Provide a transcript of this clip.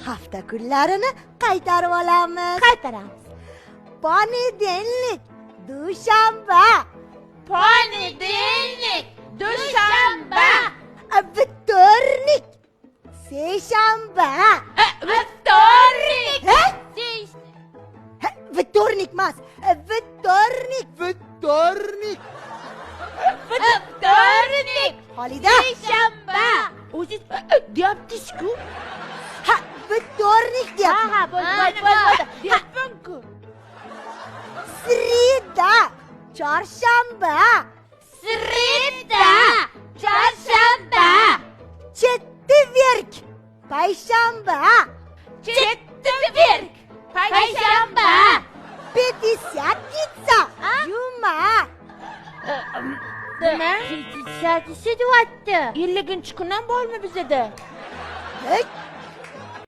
hafta kunlarini qaytarib olamiz. Qaytaramiz. Ponedelnik, dushanba, Ponedelnik, dushanba, vtornik, seshanba. Vtornik, Vtornik emas, vtornik. vtornik, Xolida, seshanba. O'zingiz deyapsiz-ku. ha, vtornik deyapman. bo'ldi. Deyapman-ku. Srida, chorshanba, Sreda, chorshanba, четверг, payshanba, четверг, payshanba. пятидесятница, juma. Nima? Shu deyapti. 50-kundan bormi bizda? Hech